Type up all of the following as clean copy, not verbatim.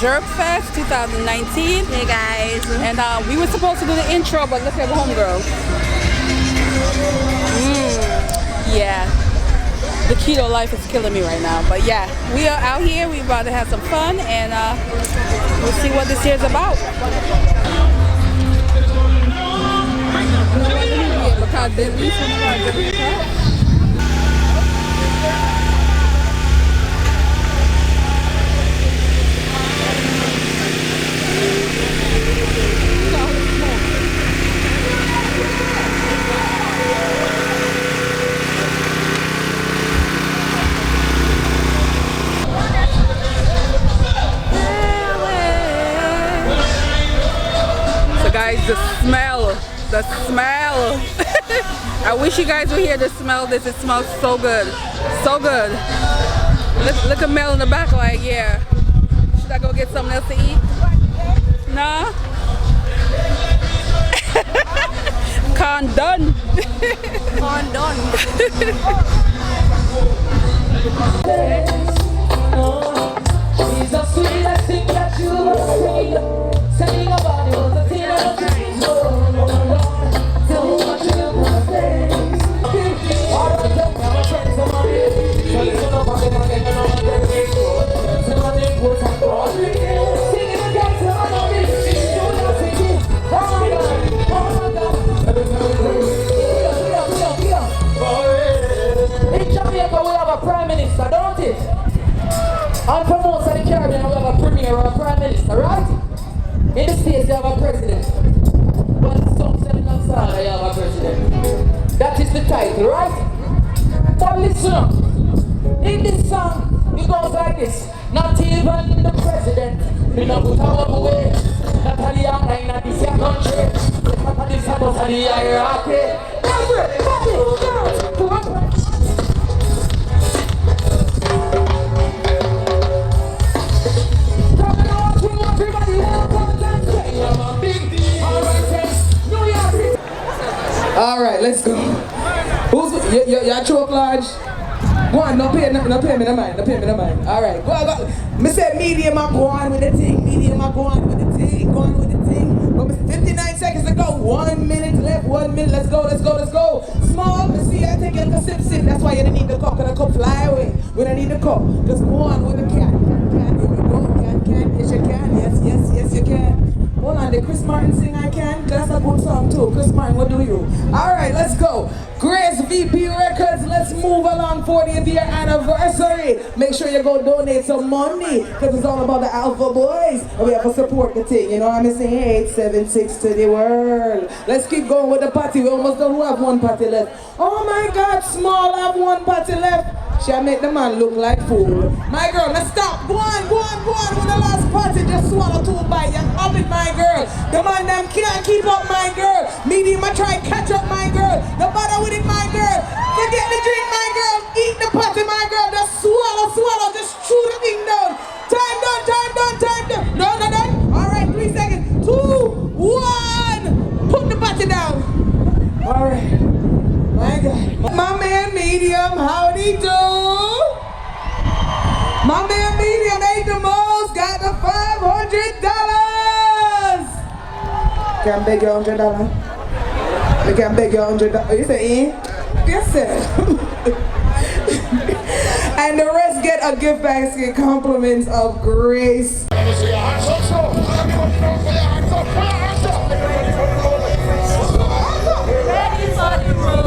Jerk Fest 2019. Hey guys. And we were supposed to do the intro, but look at homegirl. Yeah. The keto life is killing me right now. But yeah, we are out here. We're about to have some fun, and we'll see what this year's about. Because they leave So guys, the smell. I wish you guys were here to smell this. It smells so good. So good. Look at Mel in the back like, yeah. Should I go get something else to eat? Nah? Con done. Con done. She's the sweetest thing that you ever seen. Saying about you was a thing of the dreams. Oh Lord, tell me what you wanna say. All of them have a friend to money. So listen up and then again, you know what they're saying. So my name goes and goes. Singing again, so I know this. You know singing. Oh my God, oh my God. In Jamaica we have a prime minister, don't it? On promotes of the Caribbean, we have a premier or a prime minister, right? In the States, they have a president. But some say in Australia, they have a president. That is the title, right? But listen up. In this song, it goes like this. Not even the president, we don't put our away. Not only are in this country, not only is the hierarchy. Everybody, all right, let's go. Who's you choke large? Go on, no pay me no mind. All right, go. Me say medium, I go on with the thing. Medium, I go on with the thing. But 59 seconds to go. 1 minute left. 1 minute. Let's go. Small, me see I take a sip. That's why you don't need the cup. Cause the cup fly away. We don't need the cup. Just go on with the can. Here we go. Can. Yes, you can. Yes, you can. Hold on, did Chris Martin sing I Can? That's a good song too. Chris Martin, what do you? Alright, let's go. Grace VP Records, let's move along 40th year anniversary. Make sure you go donate some money, because it's all about the Alpha Boys. And we have to support the thing, you know what I'm saying? 876 to the world. Let's keep going with the party. We almost don't have one party left. Oh my God, Small have one party left. She'll make the man look like fool. My girl, let's stop. Go on with the last party. Just swallow 2 bites. You have it, my girl. The man them can't keep up, my girl. Medium, I try catch up, my girl. No bother with it, my girl. Forget the drink, my girl. Eat the party, my girl. Just swallow. Just chew the thing down. Time done. No. All right, 3 seconds. 2, 1. Put the party down. All right. My God. My man Medium, howdy do? My man Medium ate the most, got the $500. Can I beg you $100? I can beg you $100. You say, eh? Yes, sir. And the rest get a gift basket, compliments of Grace. Let me see your hands up, so. Ready for the road.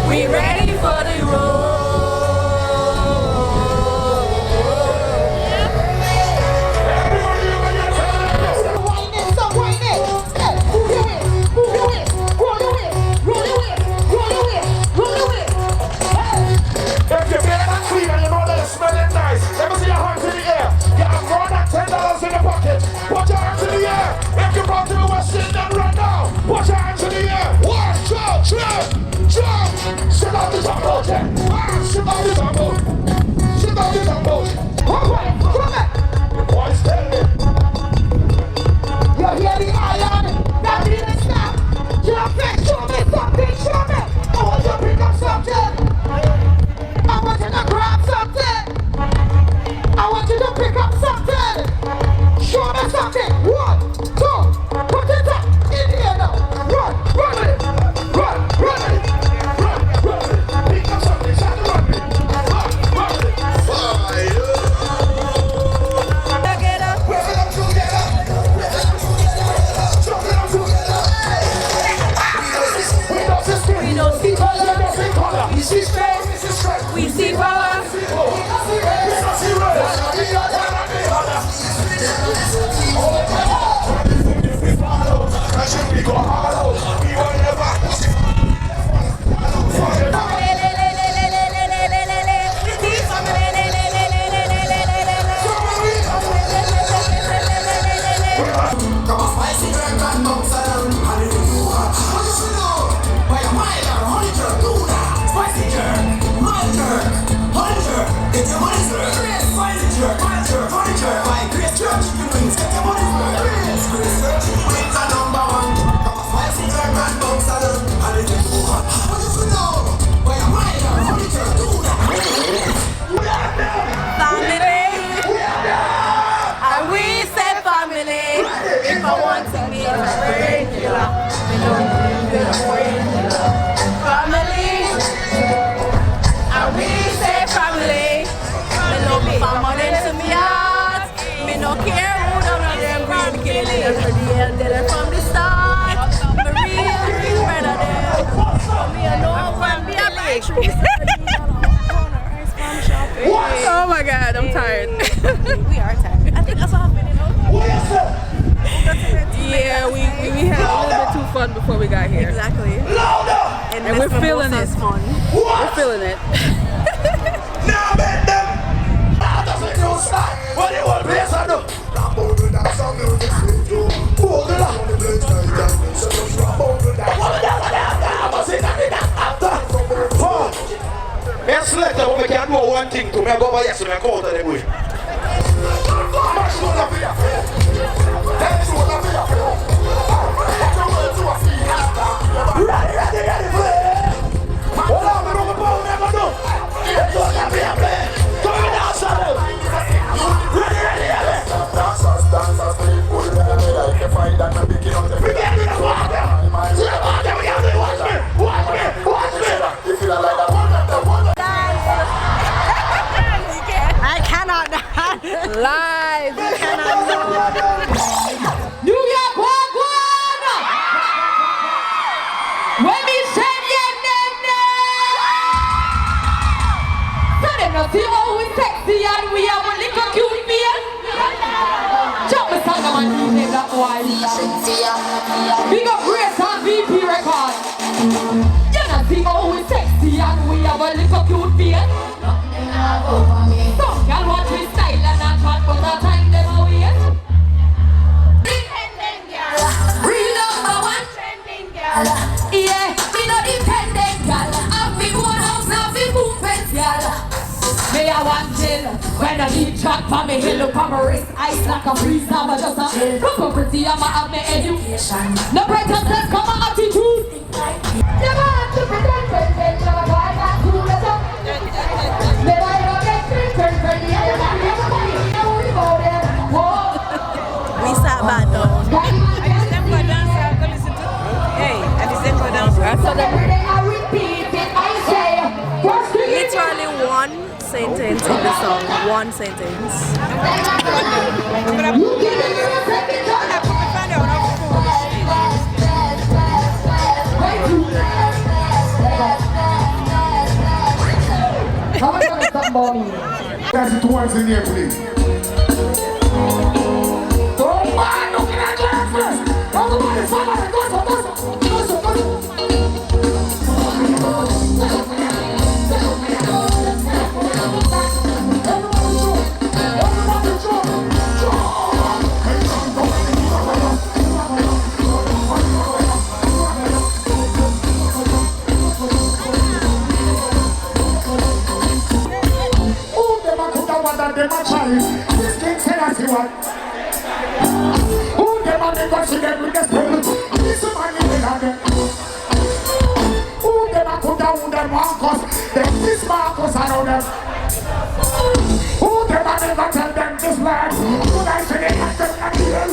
We ready for the road. If you feel that clean and you know that it's smelling nice, let me see your hands in the air. You have more than $10 in the pocket. Put your hands in the air. If you're from to the West Indian right now, put your hands in the air. 1, 2, 3, jump. Sit on the tumble, Jack. Sit on the tumble. Come on. Boys, tell me. You hear the iron? That didn't stop. Jump in, show me something, show me. I want you to pick up something. Come on, spicy girl, can bounce around. And if you are, what you know? By a mile or 100, do that. Spicy jerk, mild jerk, 100. Get your money's worth. Grace, spicy jerk, mild jerk, 100. By Grace Jerk chicken wings, get your money's worth. Grace Jerk chicken wings are number one. Come on, spicy jerk, can bounce around. And if you are, what you know? By a mile or 100, do that. Family. And we say family. If I want to be a regular, we don't need a regular. Family. And we say family. Me love me family to me heart. Me no care who none of them bring killing them. They're from the start. Me real better than. Me alone when me a big. Oh my God, I'm tired. We are tired. I think that's what happened, you know? Yeah, we had a little bit too fun before we got here. Exactly. And we're feeling it. Fun. We're feeling it. Now bet them. Now doesn't you start. What do you want to play some do? Yes, later when we can do one thing to me, I go over yes and I go out of the bush. Ready, play. Hold on, we don't go never do. Let's go, play. Come on, dance on them. Ready. Dancers, people, like the fight and the beginning of the we can't do the water. We can't do the water. Watch me. You feel like that. I cannot dance. Live. New York, one. When me say so them not see how we sexy and we have a little cute beard. Jump the song man, DJ Black Boy. Big up Grace and VP record. You not see how we sexy and we have a little cute beard. Some girl watch we style and not talk but the time them a wait. Real number one trending girl. Yeah, me no dependent girl. I've been one house now be movement girl. Me a one chill when I need track for me hill up on my wrist. Ice like a freeze now but just a chill. Look how pretty I'ma have my education. No brightness come my attitude. Never have to pretend never try not to let up. Never We sat back down. Literally one sentence in the song. One sentence. That's it once in here, please. Oh man, look at that glass first. Everybody, somebody, go. This king said I see what. Who them and they got them with the spirit? This man in the garden. Who them and put down them Marcus? Then this Marcus I know them. Who them and they got tell them this land? Good I say they got them like hell.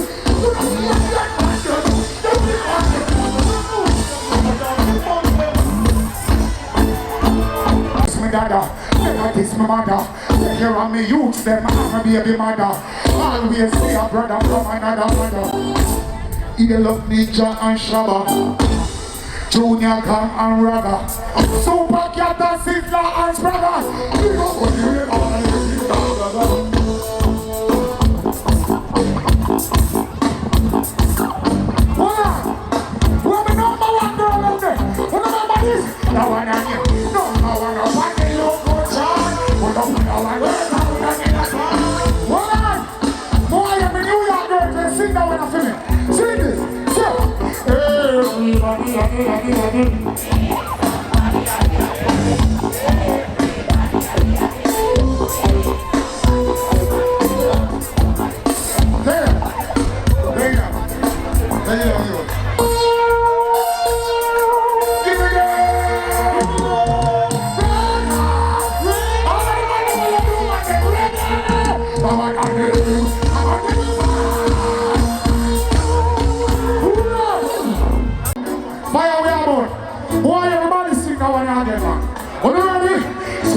Dada, never kiss my mother. Take care of me youths, them I'm a baby mother. Always see a brother from another mother. He love Ninja and Shabba, Junior Kang and Raga, Super Cat and Sizzler and Spragga. We go for the river. We're the number one girl out there. What about this? That one on you. Number one of one. Sing that when I feel it.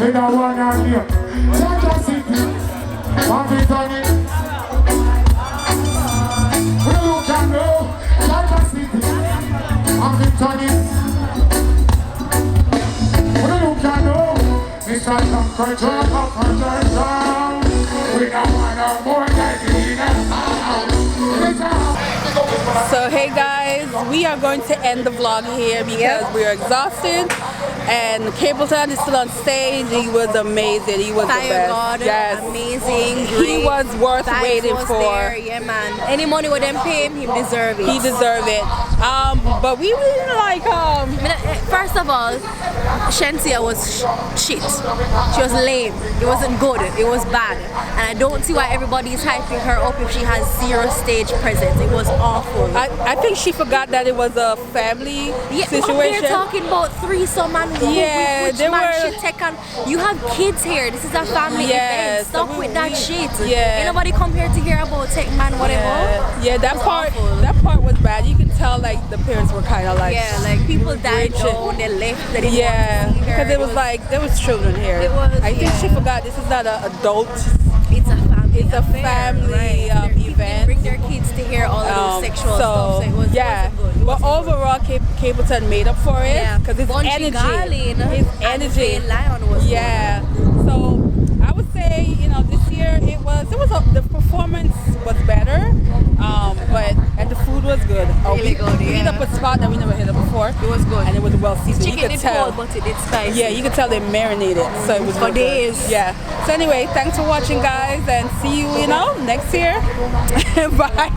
with a one and here. Georgia City, Comfycozyup. We look and know, Georgia City, Comfycozyup. We look and know, Mr. Comfycozyup, we don't want no more than So hey guys, we are going to end the vlog here because we are exhausted. And Capleton is still on stage. He was amazing. He was the best. God, yes, amazing. He was worth waiting for. There. Yeah, man. Any money with them pay him, he deserve it. He deserved it. But we really like First of all, Shensia was shit. She was lame. It wasn't good. It was bad. And I don't see why everybody is hyping her up if she has zero stage presence. It was awful. I think she forgot that it was a family situation. They're talking about threesome and which man should take on. You have kids here. This is a family event. Stop with that shit. Ain't nobody come here to hear about take man whatever. Yeah, that part was bad. You can tell like the parents were kind of like like people died down, they left. They didn't want to see her. because it was like there was children here. It was. I think she forgot this is not an adult. It's a family. It's a family event. Bring their kids to hear all of those sexual stuff. So it was, wasn't good. But overall, Capleton made up for it because his energy, Lion was So I would say, this year the performance was better, and the food was good. Really good. We hit up a spot that we never hit up before. It was good, and it was well seasoned. Chicken did cold, but it did spicy. Yeah, you could tell they marinated, so it was for days. Good. Yeah. So anyway, thanks for watching, guys, and see you, next year. Bye.